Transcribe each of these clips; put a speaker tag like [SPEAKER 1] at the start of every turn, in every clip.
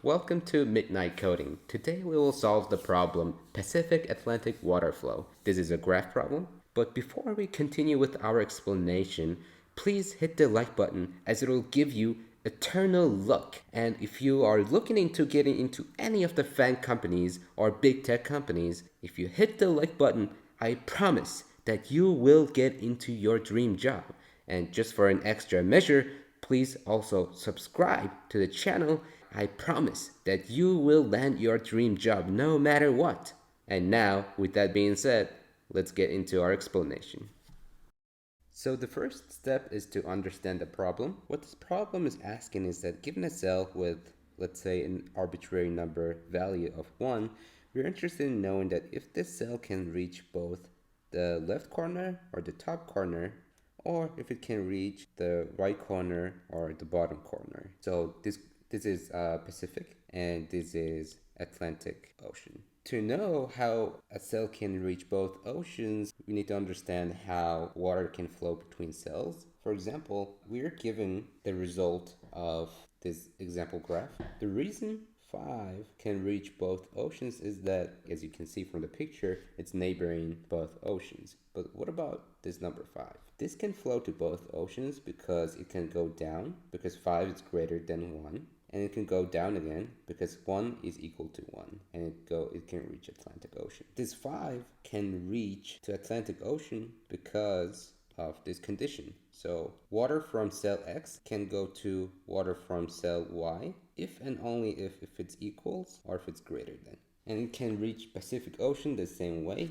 [SPEAKER 1] welcome to Midnight Coding. Today we will solve the problem Pacific Atlantic Water Flow. This is a graph problem, but before we continue with our explanation, please hit the like button as it will give you eternal luck. And if you are looking into getting into any of the FAANG companies or big tech companies, if you hit the like button, I promise that you will get into your dream job. And just for an extra measure, please also subscribe to the channel. I promise that you will land your dream job no matter what. And now, with that being said, let's get into our explanation. So the first step is to understand the problem. What this problem is asking is that given a cell with, let's say, an arbitrary number value of 1, we're interested in knowing that if this cell can reach both the left corner or the top corner, or if it can reach the right corner or the bottom corner. So this is Pacific and this is Atlantic Ocean. To know how a cell can reach both oceans, we need to understand how water can flow between cells. For example, we're given the result of this example graph. The reason 5 can reach both oceans is that, as you can see from the picture, it's neighboring both oceans. But what about this number 5? This can flow to both oceans because it can go down, because 5 is greater than 1. And it can go down again because 1 is equal to 1, and it can reach Atlantic Ocean. This 5 can reach to Atlantic Ocean because of this condition. So water from cell X can go to water from cell Y if and only if it's equals or if it's greater than. And it can reach Pacific Ocean the same way.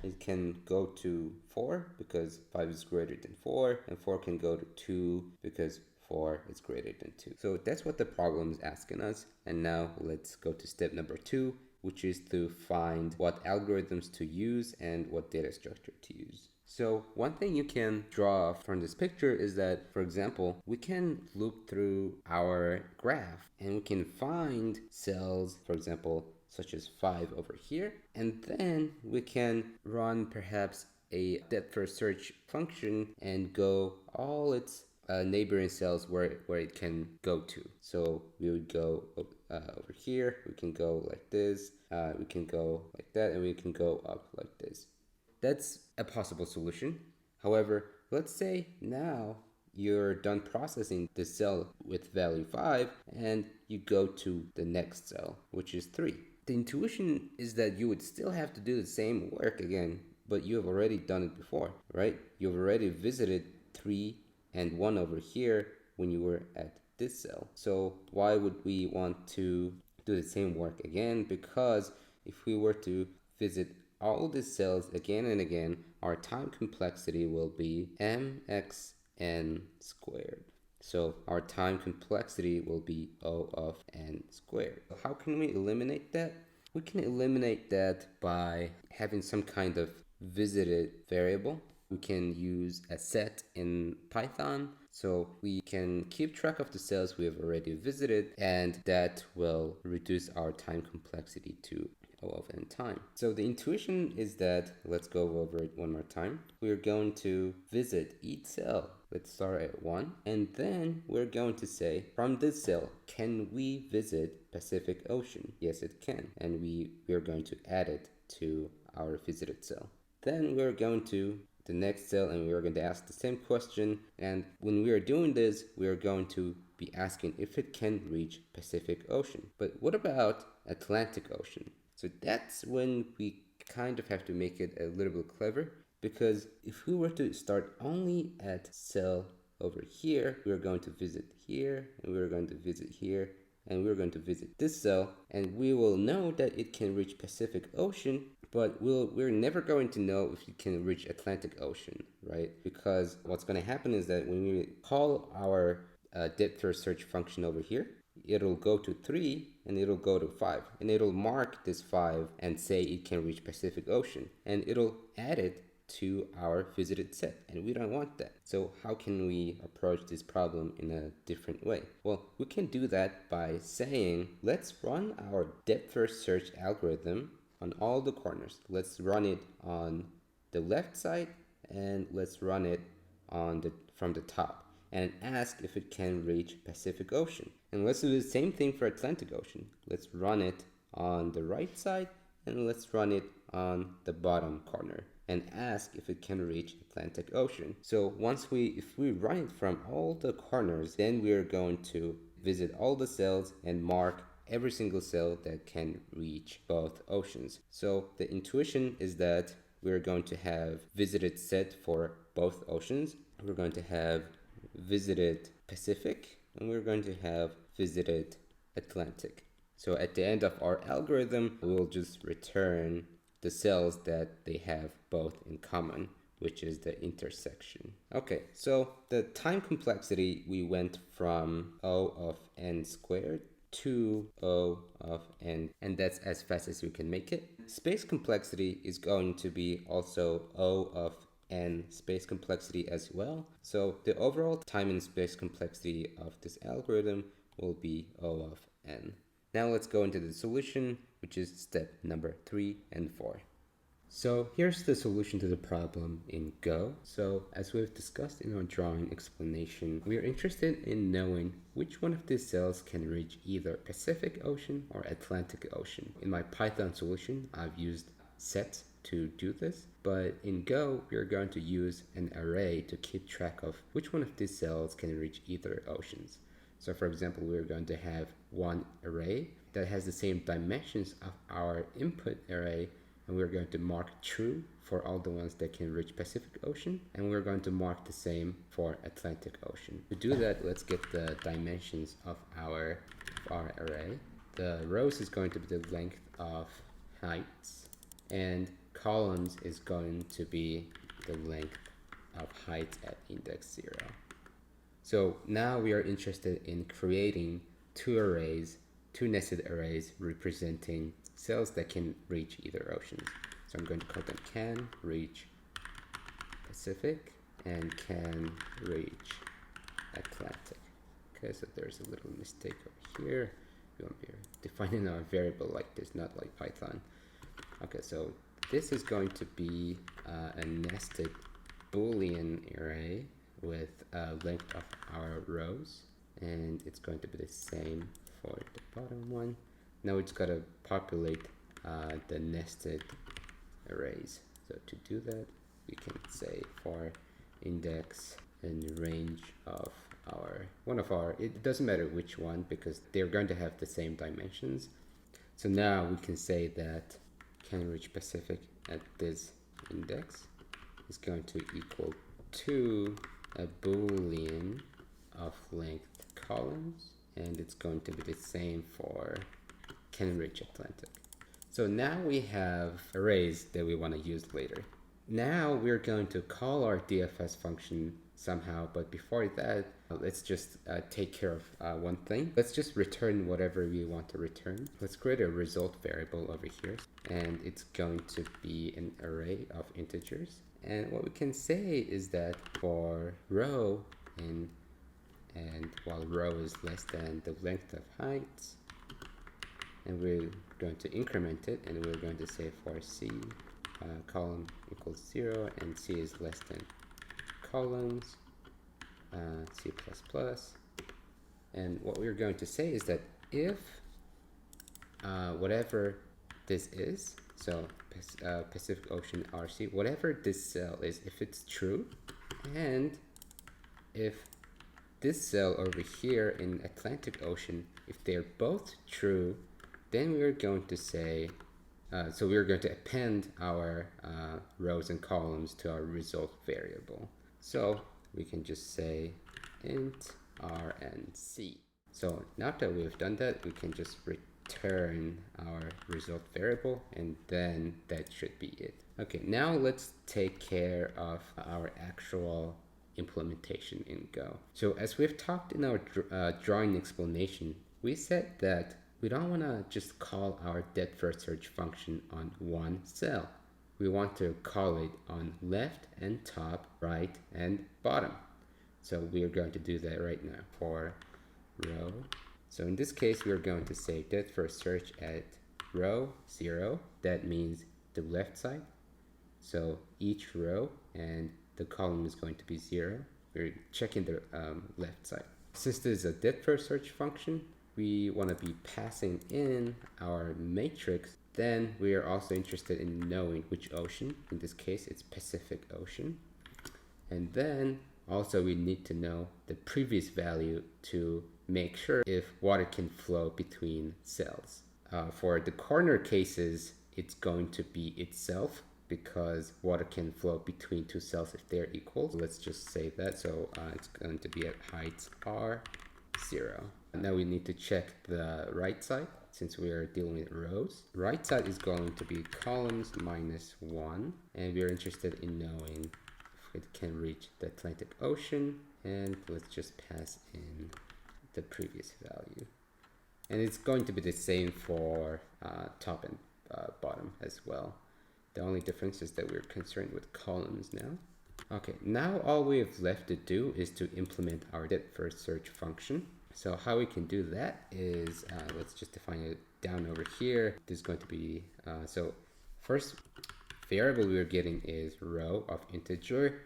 [SPEAKER 1] It can go to 4 because 5 is greater than 4, and 4 can go to 2 because 4 is greater than 2. So that's what the problem is asking us. And now let's go to step number 2, which is to find what algorithms to use and what data structure to use. So one thing you can draw from this picture is that, for example, we can loop through our graph and we can find cells, for example, such as 5 over here, and then we can run perhaps a depth first search function and go all its neighboring cells where it can go to. So we would go over here, we can go like this, we can go like that, and we can go up like this. That's a possible solution. However, let's say now you're done processing the cell with value 5 and you go to the next cell, which is 3. The intuition is that you would still have to do the same work again, but you have already done it before, right? You've already visited 3 and 1 over here when you were at this cell. So why would we want to do the same work again? Because if we were to visit all these cells again and again, our time complexity will be mxn squared. So our time complexity will be O of n squared. How can we eliminate that? We can eliminate that by having some kind of visited variable. We can use a set in Python, so we can keep track of the cells we have already visited, and that will reduce our time complexity to O of n time. So the intuition is that, let's go over it one more time. We're going to visit each cell. Let's start at 1, and then we're going to say, from this cell, can we visit Pacific Ocean? Yes, it can, and we're going to add it to our visited cell. Then we're going to the next cell and we're going to ask the same question, and when we are doing this, we are going to be asking if it can reach Pacific Ocean. But what about Atlantic Ocean? So that's when we kind of have to make it a little bit clever, because if we were to start only at cell over here, we're going to visit here, and we're going to visit here, and we're going to visit this cell, and we will know that it can reach Pacific Ocean, but we're never going to know if it can reach Atlantic Ocean, right? Because what's going to happen is that when we call our depth first search function over here, it'll go to 3 and it'll go to 5, and it'll mark this 5 and say it can reach Pacific Ocean, and it'll add it to our visited set, and we don't want that. So how can we approach this problem in a different way? Well, we can do that by saying, let's run our depth first search algorithm on all the corners. Let's run it on the left side, and let's run it on from the top. and ask if it can reach Pacific Ocean. And let's do the same thing for Atlantic Ocean. Let's run it on the right side and let's run it on the bottom corner and ask if it can reach Atlantic Ocean. So if we run it from all the corners, then we are going to visit all the cells and mark every single cell that can reach both oceans. So the intuition is that we're going to have visited set for both oceans. We're going to have visited Pacific, and we're going to have visited Atlantic. So at the end of our algorithm, we'll just return the cells that they have both in common, which is the intersection. Okay, so the time complexity, we went from O of n squared to O of n, and that's as fast as we can make it. Space complexity is going to be also O of n space complexity as well. So the overall time and space complexity of this algorithm will be O of n. Now let's go into the solution, which is step number 3 and 4. So here's the solution to the problem in Go. So as we've discussed in our drawing explanation, we are interested in knowing which one of these cells can reach either Pacific Ocean or Atlantic Ocean. In my Python solution, I've used sets to do this, but in Go, we are going to use an array to keep track of which one of these cells can reach either oceans. So for example, we're going to have one array that has the same dimensions of our input array, and we're going to mark true for all the ones that can reach Pacific Ocean, and we're going to mark the same for Atlantic Ocean. To do that, let's get the dimensions of our array. The rows is going to be the length of heights, and columns is going to be the length of heights at index 0. So now we are interested in creating two nested arrays representing cells that can reach either oceans. So I'm going to call them can reach Pacific and can reach Atlantic. Okay, so there's a little mistake over here. We won't be defining our variable like this, not like Python. Okay, so this is going to be a nested Boolean array with a length of our rows, and it's going to be the same for the bottom one. Now it's got to populate the nested arrays. So to do that, we can say for index and range of it doesn't matter which one because they're going to have the same dimensions. So now we can say that can reach Pacific at this index is going to equal to a Boolean of length columns, and it's going to be the same for can reach Atlantic. So now we have arrays that we want to use later. Now we're going to call our DFS function somehow, but before that, let's just take care of one thing. Let's just return whatever we want to return. Let's create a result variable over here, and it's going to be an array of integers. And what we can say is that for row and while row is less than the length of heights, and we're going to increment it, and we're going to say for C column equals 0 and C is less than columns C++. And what we're going to say is that if whatever this is, so Pacific Ocean RC, whatever this cell is, if it's true, and if this cell over here in Atlantic Ocean, if they're both true, then we're going to say, so we're going to append our rows and columns to our result variable. So we can just say int r and c. So now that we've done that, we can just return our result variable, and then that should be it. Okay, now let's take care of our actual implementation in Go. So as we've talked in our drawing explanation, we said that we don't want to just call our depth first search function on one cell. We want to call it on left and top, right and bottom. So we are going to do that right now for row. So in this case, we are going to say depth first search at row 0. That means the left side. So each row and the column is going to be 0. we're checking the left side. Since this is a depth first search function, we want to be passing in our matrix. Then we are also interested in knowing which ocean. In this case, it's Pacific Ocean. And then also we need to know the previous value to make sure if water can flow between cells. For the corner cases, it's going to be itself, because water can flow between two cells if they're equal. So let's just say that. So it's going to be at heights r 0. And now we need to check the right side since we are dealing with rows. Right side is going to be columns -1, and we're interested in knowing if it can reach the Atlantic Ocean, and let's just pass in the previous value. And it's going to be the same for top and bottom as well. The only difference is that we're concerned with columns now. Okay, now all we have left to do is to implement our depth first search function. So how we can do that is, let's just define it down over here. This is going to be, so first variable we're getting is row of integer,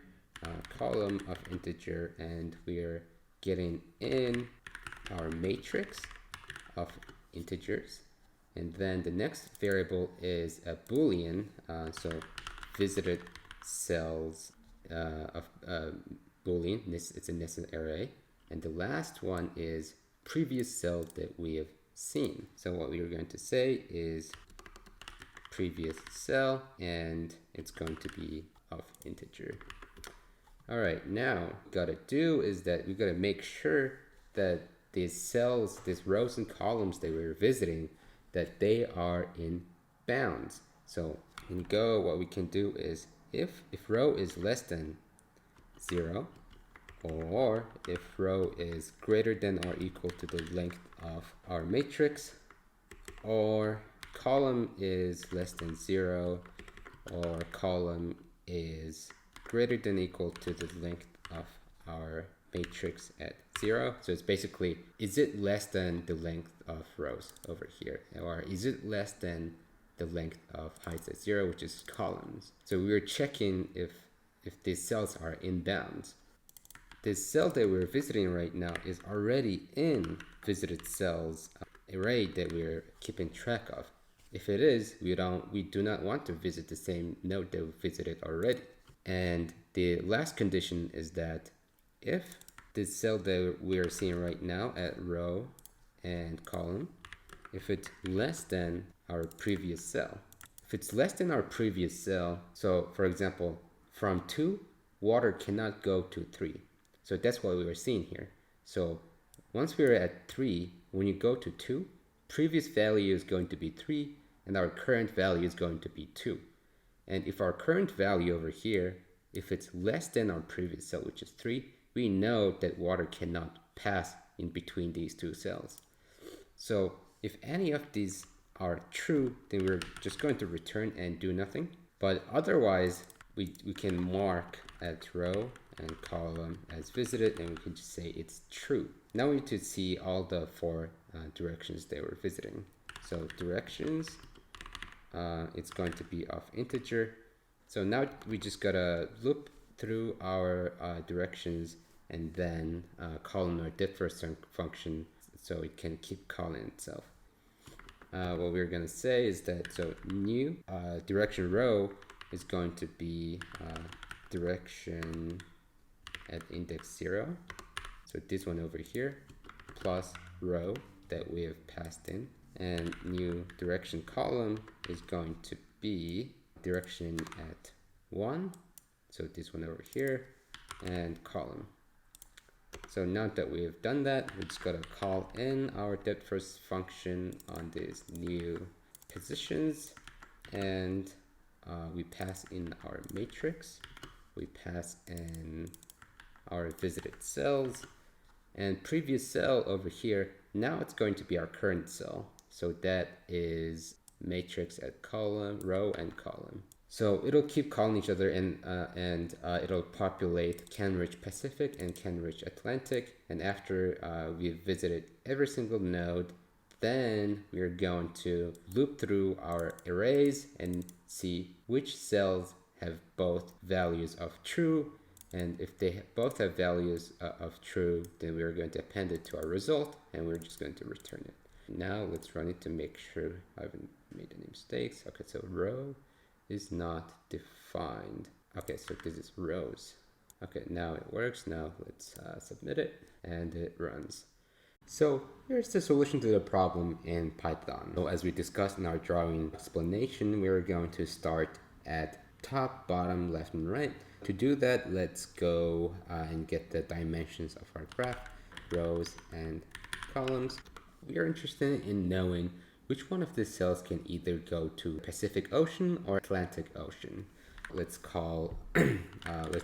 [SPEAKER 1] column of integer, and we're getting in our matrix of integers. And then the next variable is a boolean, so visited cells of boolean. It's a nested array. And the last one is previous cell that we have seen. So what we are going to say is previous cell, and it's going to be of integer. All right, now what we gotta do is that we gotta make sure that these cells, these rows and columns that we're visiting, that they are in bounds. So in Go, what we can do is if row is less than 0, or if row is greater than or equal to the length of our matrix, or column is less than 0, or column is greater than or equal to the length of our matrix at 0. So it's basically, is it less than the length of rows over here, or is it less than the length of heights at 0, which is columns. So we're checking if these cells are in bounds. This cell that we're visiting right now is already in visited cells array that we're keeping track of. If it is, we do not want to visit the same node that we visited already. And the last condition is that if this cell that we're seeing right now at row and column, if it's less than our previous cell. If it's less than our previous cell, so for example, from 2, water cannot go to 3. So that's what we were seeing here. So once we're at 3, when you go to 2, previous value is going to be 3, and our current value is going to be 2. And if our current value over here, if it's less than our previous cell, which is 3, we know that water cannot pass in between these two cells. So if any of these are true, then we're just going to return and do nothing. But otherwise, we can mark at row and column as visited, and we can just say it's true. Now we need to see all the 4 directions that we're visiting. So directions, it's going to be of integer. So now we just gotta loop through our directions and then call in our depth first function so it can keep calling itself. What we're gonna say is that, so new direction row is going to be direction at index 0. So this one over here plus row that we have passed in, and new direction column is going to be direction at 1. So this one over here, and column. So now that we have done that, we just gotta call in our depth first function on these new positions, and we pass in our matrix, we pass in our visited cells, and previous cell over here, now it's going to be our current cell. So that is matrix at column, row and column. So it'll keep calling each other, and it'll populate Canrich Pacific and Canrich Atlantic. And after we've visited every single node, then we're going to loop through our arrays and see which cells have both values of true And if they both have values of true, then we're going to append it to our result, and we're just going to return it. Now let's run it to make sure I haven't made any mistakes. Okay, so row is not defined. Okay, so this is rows. Okay, now it works. Now let's submit it, and it runs. So here's the solution to the problem in Python. So as we discussed in our drawing explanation, we're going to start at top, bottom, left, and right. To do that, let's go and get the dimensions of our graph, rows and columns. We are interested in knowing which one of these cells can either go to Pacific Ocean or Atlantic Ocean. Let's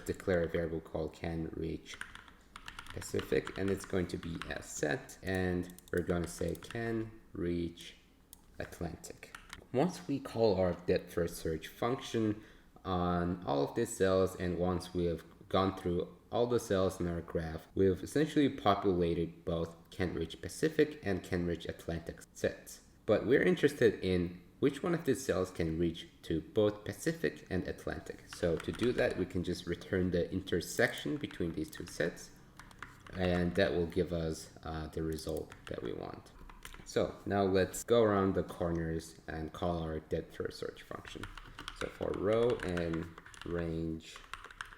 [SPEAKER 1] declare a variable called can reach Pacific, and it's going to be a set, and we're going to say can reach Atlantic. Once we call our depth first search function on all of these cells, and once we have gone through all the cells in our graph, we've essentially populated both can reach Pacific and can reach Atlantic sets. But we're interested in which one of these cells can reach to both Pacific and Atlantic. So to do that, we can just return the intersection between these two sets, and that will give us the result that we want. So now let's go around the corners and call our depth first search function. So for row and range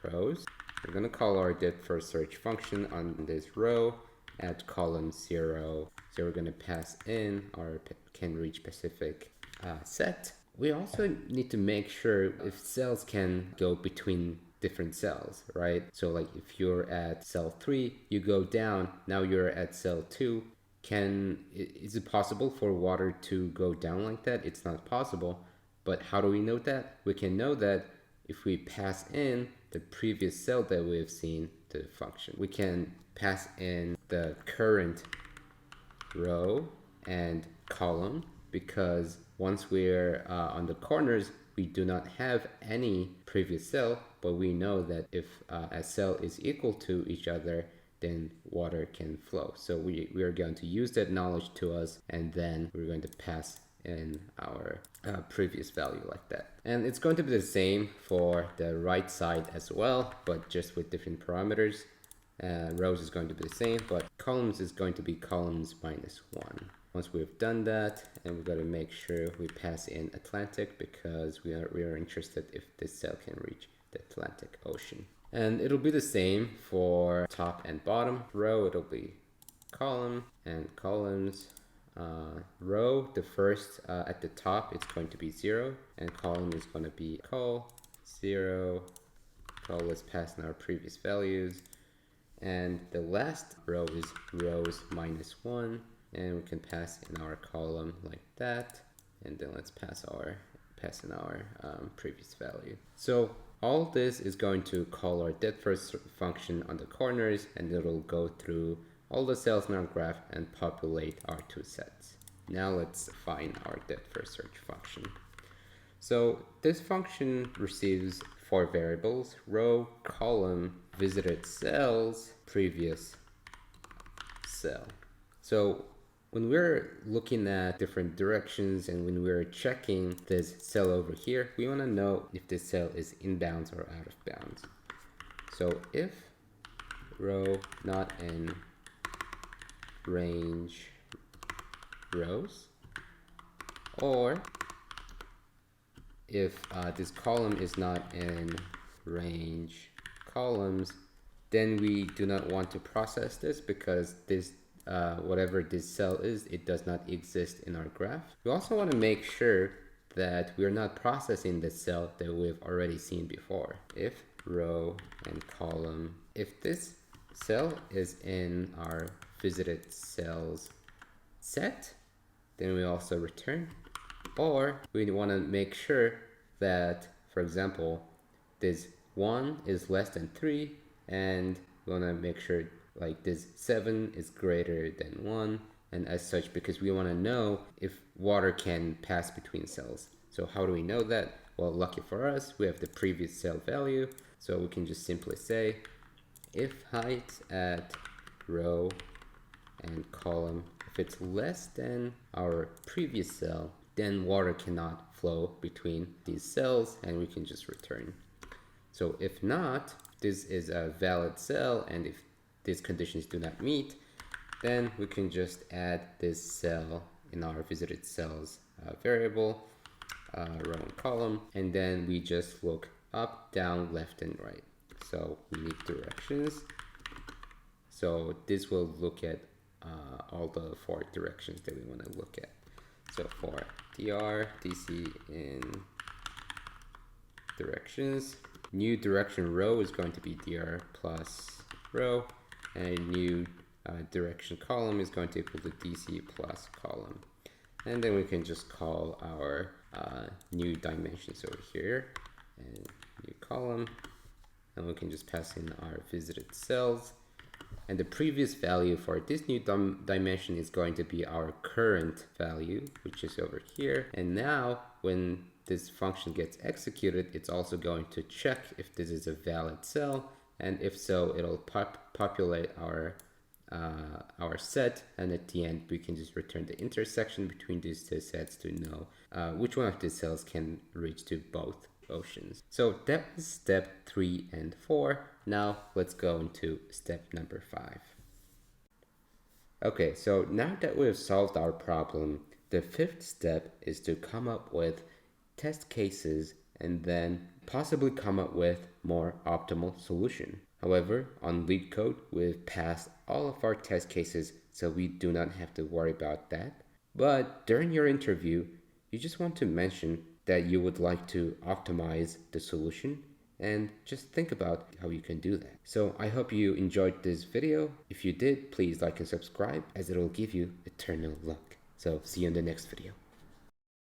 [SPEAKER 1] rows, we're going to call our depth first search function on this row at column 0. So we're going to pass in our can reach Pacific set. We also need to make sure if cells can go between different cells, right? So like if you're at cell 3, you go down, now you're at cell 2. Is it possible for water to go down like that? It's not possible. But how do we know that? We can know that if we pass in the previous cell that we have seen to the function. We can pass in the current row and column, because once we're on the corners, we do not have any previous cell, but we know that if a cell is equal to each other, then water can flow. So we are going to use that knowledge to us, and then we're going to pass in our previous value like that. And it's going to be the same for the right side as well, but just with different parameters. Rows is going to be the same, but columns is going to be columns minus 1. Once we've done that, and we've got to make sure we pass in Atlantic, because we are interested if this cell can reach the Atlantic Ocean. And it'll be the same for top and bottom. Row, it'll be column, and columns. Row, the first at the top, it's going to be 0, and column is going to be col 0. Col, let's pass in our previous values. And the last row is rows minus 1. And we can pass in our column like that, and then let's pass in our previous value. So all this is going to call our depth first function on the corners, and it'll go through all the cells in our graph and populate our two sets. Now let's find our depth first search function. So this function receives 4 variables: row, column, visited cells, previous cell. So when we're looking at different directions and when we're checking this cell over here, we want to know if this cell is in bounds or out of bounds. So if row not in range rows, or if this column is not in range columns, then we do not want to process this, because this whatever this cell is, it does not exist in our graph. We also want to make sure that we're not processing the cell that we've already seen before. If row and column, if this cell is in our visited cells set, then we also return. Or we want to make sure that, for example, this 1 is less than 3, and we want to make sure like this 7 is greater than 1, and as such, because we want to know if water can pass between cells. So how do we know that? Well, lucky for us, we have the previous cell value, so we can just simply say if height at row and column, if it's less than our previous cell, then water cannot flow between these cells, and we can just return. So if not, this is a valid cell, and if these conditions do not meet, then we can just add this cell in our visited cells variable, row and column, and then we just look up, down, left, and right. So we need directions. So this will look at all the 4 directions that we want to look at. So for dr, dc in directions, new direction row is going to be dr plus row, and a new direction column is going to equal to dc plus column. And then we can just call our new dimensions over here, and new column, and we can just pass in our visited cells. And the previous value for this new dimension is going to be our current value, which is over here. And now when this function gets executed, it's also going to check if this is a valid cell, and if so, it'll populate our set, and at the end we can just return the intersection between these 2 sets to know which one of these cells can reach to both oceans. So that was step 3 and 4. Now let's go into step number 5. Okay, so now that we have solved our problem, the 5th step is to come up with test cases and then possibly come up with more optimal solution. However, on LeetCode, we've passed all of our test cases, so we do not have to worry about that. But during your interview, you just want to mention that you would like to optimize the solution, and just think about how you can do that. So I hope you enjoyed this video. If you did, please like and subscribe, as it will give you eternal luck. So see you in the next video.